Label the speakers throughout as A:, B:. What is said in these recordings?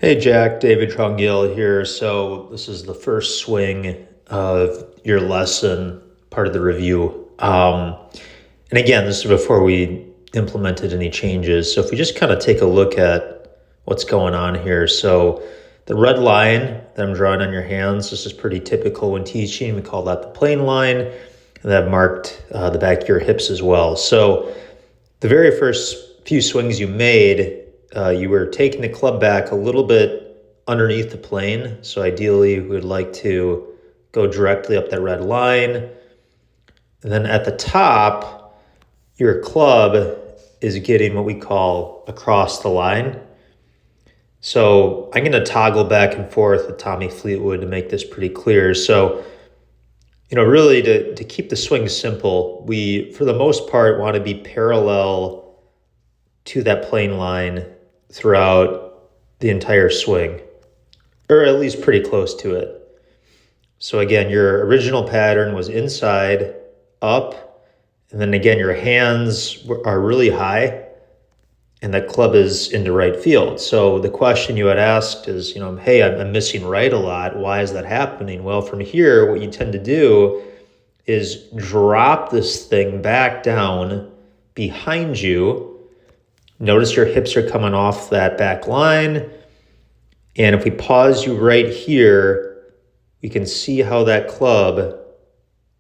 A: Hey Jack, David Trongil here. So this is the first swing of your lesson, part of the review. And again, this is before we implemented any changes. So if we just kind of take a look at what's going on here. So the red line that I'm drawing on your hands, this is pretty typical when teaching. We call that the plane line. And I've marked the back of your hips as well. So the very first few swings you made, you were taking the club back a little bit underneath the plane. So ideally, we would like to go directly up that red line. And then at the top, your club is getting what we call across the line. So I'm going to toggle back and forth with Tommy Fleetwood to make this pretty clear. So, really to keep the swing simple, we, for the most part, want to be parallel to that plane line throughout the entire swing, or at least pretty close to it. So again, your original pattern was inside, up, and then again, your hands are really high, and that club is in the right field. So the question you had asked is, hey, I'm missing right a lot. Why is that happening? Well, from here, what you tend to do is drop this thing back down behind you. Notice your hips are coming off that back line. And if we pause you right here, we can see how that club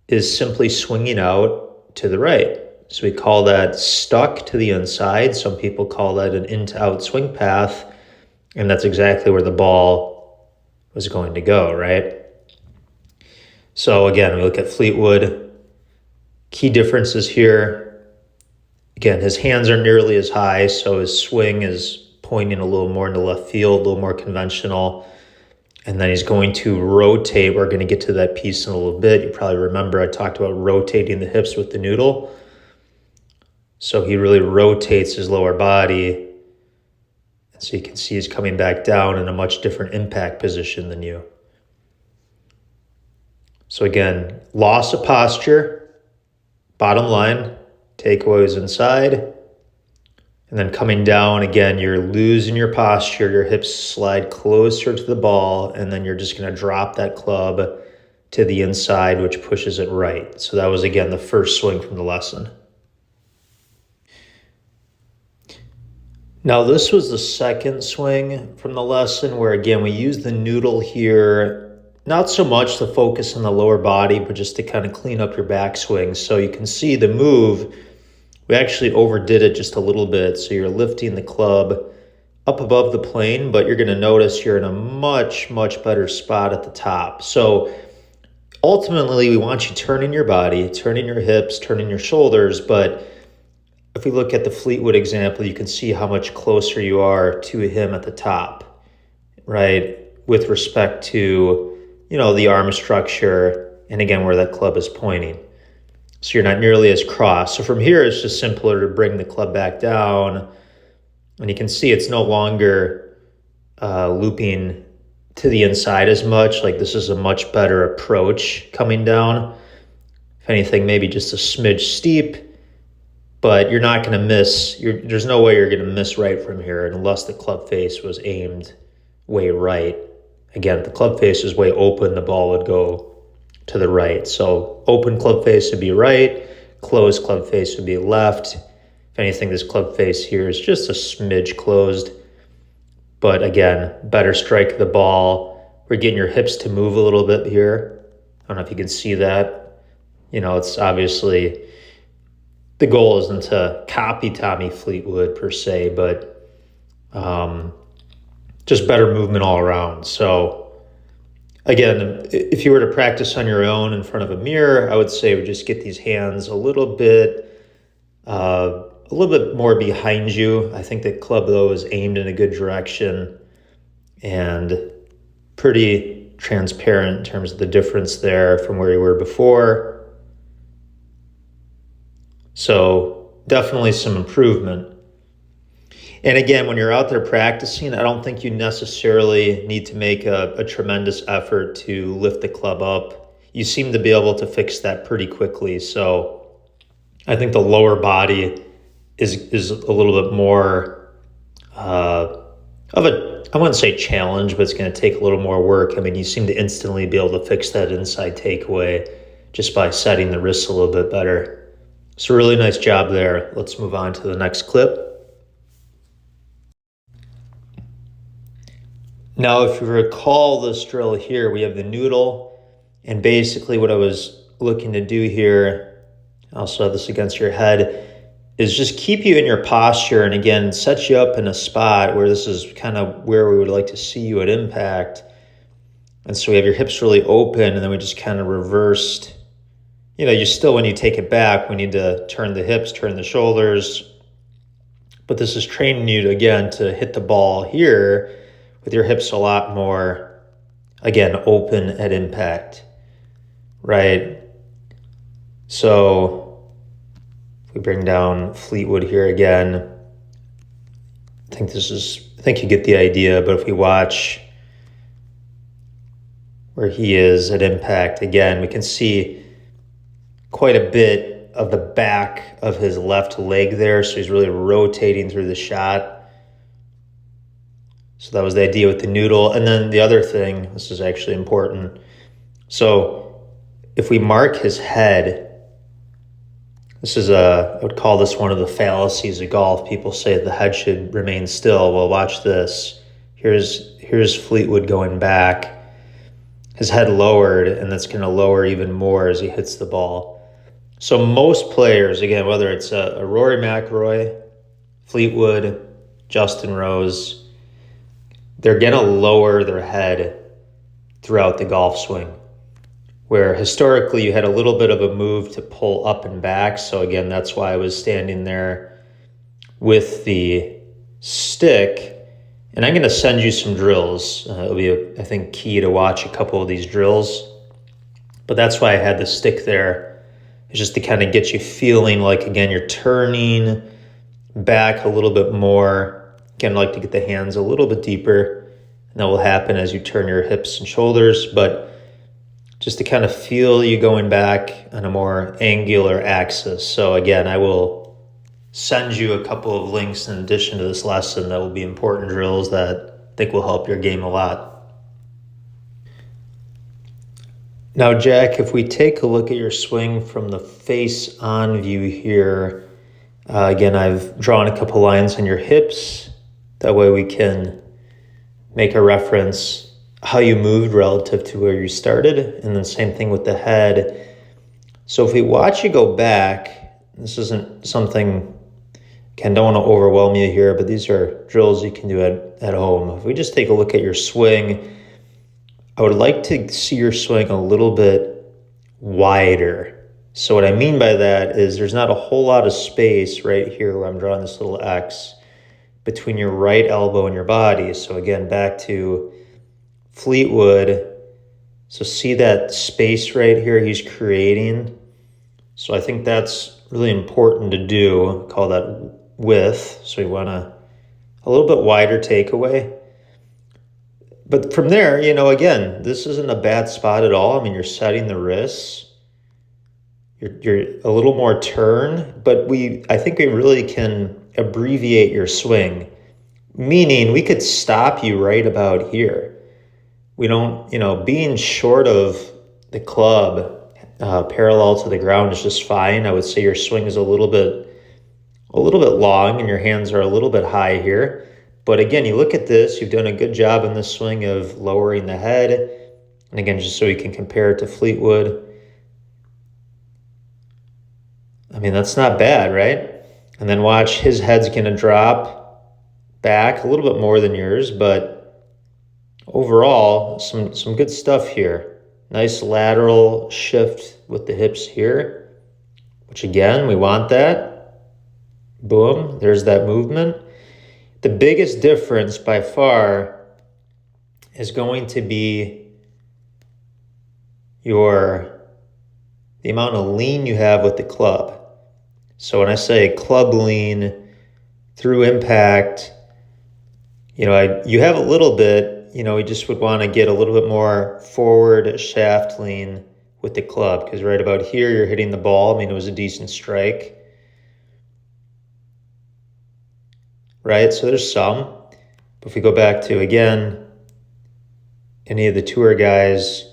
A: is simply swinging out to the right. So we call that stuck to the inside. Some people call that an in to out swing path. And that's exactly where the ball was going to go, right? So again, we look at Fleetwood. Key differences here. Again, his hands are nearly as high, so his swing is pointing a little more into left field, a little more conventional. And then he's going to rotate. We're going to get to that piece in a little bit. You probably remember I talked about rotating the hips with the noodle. So he really rotates his lower body. And so you can see he's coming back down in a much different impact position than you. So again, loss of posture, bottom line. Takeaway is inside. And then coming down, again, you're losing your posture. Your hips slide closer to the ball, and then you're just going to drop that club to the inside, which pushes it right. So that was, again, the first swing from the lesson. Now, this was the second swing from the lesson where, again, we use the noodle here, not so much to focus on the lower body, but just to kind of clean up your backswing. So you can see the move, we actually overdid it just a little bit. So you're lifting the club up above the plane, but you're going to notice you're in a much, much better spot at the top. So ultimately, we want you turning your body, turning your hips, turning your shoulders. But if we look at the Fleetwood example, you can see how much closer you are to him at the top, right? With respect to, the arm structure, and again, where that club is pointing. So you're not nearly as cross. So from here, it's just simpler to bring the club back down. And you can see it's no longer looping to the inside as much. Like this is a much better approach coming down. If anything, maybe just a smidge steep, but you're not going to miss. There's no way you're going to miss right from here unless the club face was aimed way right. Again, if the club face is way open, the ball would go to the right. So open club face would be right, closed club face would be left. If anything, this club face here is just a smidge closed. But again, better strike of the ball. We're getting your hips to move a little bit here. I don't know if you can see that. It's obviously, the goal isn't to copy Tommy Fleetwood per se, but just better movement all around. So again, if you were to practice on your own in front of a mirror, I would say just get these hands a little bit more behind you. I think the club, though, is aimed in a good direction and pretty transparent in terms of the difference there from where you were before. So definitely some improvement. And again, when you're out there practicing, I don't think you necessarily need to make a tremendous effort to lift the club up. You seem to be able to fix that pretty quickly. So I think the lower body is a little bit more of a I wouldn't say challenge, but it's going to take a little more work. I mean, you seem to instantly be able to fix that inside takeaway just by setting the wrists a little bit better. So really nice job there. Let's move on to the next clip. Now, if you recall this drill here, we have the noodle, and basically what I was looking to do here, I also have this against your head, is just keep you in your posture, and again, set you up in a spot where this is kind of where we would like to see you at impact. And so we have your hips really open, and then we just kind of reversed. You still, when you take it back, we need to turn the hips, turn the shoulders. But this is training you, again, to hit the ball here with your hips a lot more, again, open at impact, right? So if we bring down Fleetwood here again, I think you get the idea, but if we watch where he is at impact, again, we can see quite a bit of the back of his left leg there, so he's really rotating through the shot. So that was the idea with the noodle. And then the other thing, this is actually important. So if we mark his head, I would call this one of the fallacies of golf. People say the head should remain still. Well, watch this. Here's Fleetwood going back. His head lowered, and that's going to lower even more as he hits the ball. So most players, again, whether it's a Rory McIlroy, Fleetwood, Justin Rose, they're going to lower their head throughout the golf swing, where historically you had a little bit of a move to pull up and back. So again, that's why I was standing there with the stick. And I'm going to send you some drills. It'll be, I think, key to watch a couple of these drills. But that's why I had the stick there. It's just to kind of get you feeling like, again, you're turning back a little bit more. Again, I like to get the hands a little bit deeper, and that will happen as you turn your hips and shoulders, but just to kind of feel you going back on a more angular axis. So again, I will send you a couple of links in addition to this lesson that will be important drills that I think will help your game a lot. Now, Jack, if we take a look at your swing from the face-on view here, again, I've drawn a couple lines on your hips. That way we can make a reference how you moved relative to where you started, and then same thing with the head. So if we watch you go back, this isn't something, again, don't want to overwhelm you here, but these are drills you can do at home. If we just take a look at your swing, I would like to see your swing a little bit wider. So what I mean by that is there's not a whole lot of space right here where I'm drawing this little X between your right elbow and your body. So again, back to Fleetwood. So see that space right here he's creating? So I think that's really important to do. Call that width. So you want a little bit wider takeaway. But from there, again, this isn't a bad spot at all. I mean, you're setting the wrists. You're a little more turn, but I think we really can abbreviate your swing, meaning we could stop you right about here. We don't, being short of the club, parallel to the ground is just fine. I would say your swing is a little bit long and your hands are a little bit high here. But again, you look at this, you've done a good job in this swing of lowering the head. And again, just so you can compare it to Fleetwood. I mean, that's not bad, right? And then watch, his head's going to drop back a little bit more than yours, but overall, some good stuff here. Nice lateral shift with the hips here, which again, we want that. Boom, there's that movement. The biggest difference by far is going to be the amount of lean you have with the club. So when I say club lean through impact, you have a little bit, we just would want to get a little bit more forward shaft lean with the club, because right about here you're hitting the ball. I mean, it was a decent strike, right? So there's some, If we go back to, again, any of the tour guys,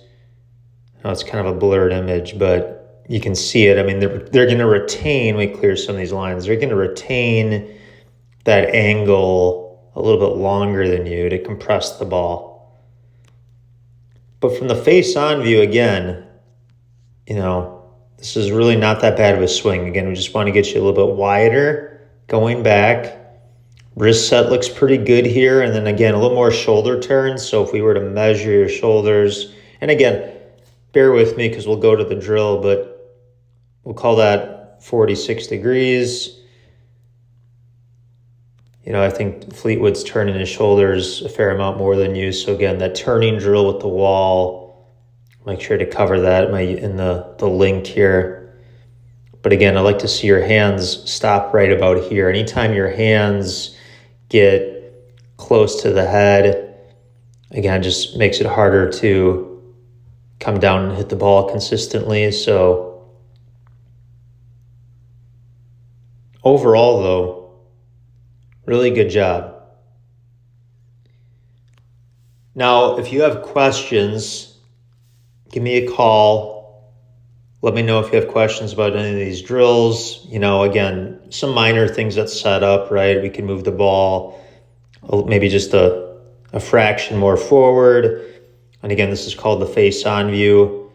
A: I know it's kind of a blurred image, but you can see it. I mean, they're going to retain, let me clear some of these lines, they're going to retain that angle a little bit longer than you to compress the ball. But from the face-on view, again, you know, this is really not that bad of a swing. Again, we just want to get you a little bit wider going back. Wrist set looks pretty good here. And then again, a little more shoulder turns. So if we were to measure your shoulders, and again, bear with me because we'll go to the drill, but we'll call that 46 degrees. You know, I think Fleetwood's turning his shoulders a fair amount more than you. So again, that turning drill with the wall, make sure to cover that in the link here. But again, I like to see your hands stop right about here. Anytime your hands get close to the head, again, just makes it harder to come down and hit the ball consistently. So overall, though, really good job. Now, if you have questions, give me a call. Let me know if you have questions about any of these drills. You know, again, some minor things that set up, right? We can move the ball maybe just a fraction more forward. And again, this is called the face-on view.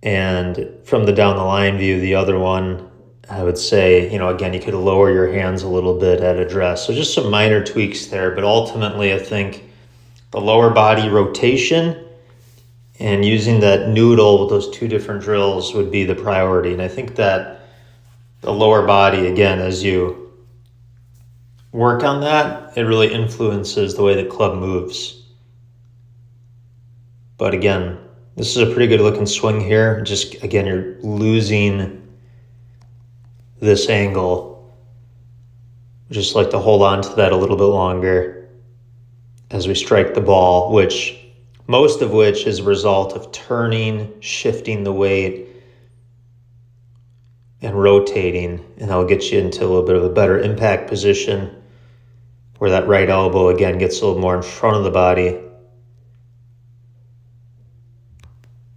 A: And from the down the line view, the other one, I would say, you know, again, you could lower your hands a little bit at address. So just some minor tweaks there. But ultimately, I think the lower body rotation and using that noodle with those two different drills would be the priority. And I think that the lower body, again, as you work on that, it really influences the way the club moves. But again, this is a pretty good looking swing here. Just, again, you're losing this angle. Just like to hold on to that a little bit longer as we strike the ball, most of which is a result of turning, shifting the weight, and rotating. And that'll get you into a little bit of a better impact position where that right elbow, again, gets a little more in front of the body.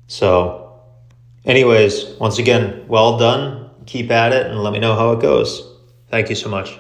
A: So anyways, once again, well done. Keep at it and let me know how it goes. Thank you so much.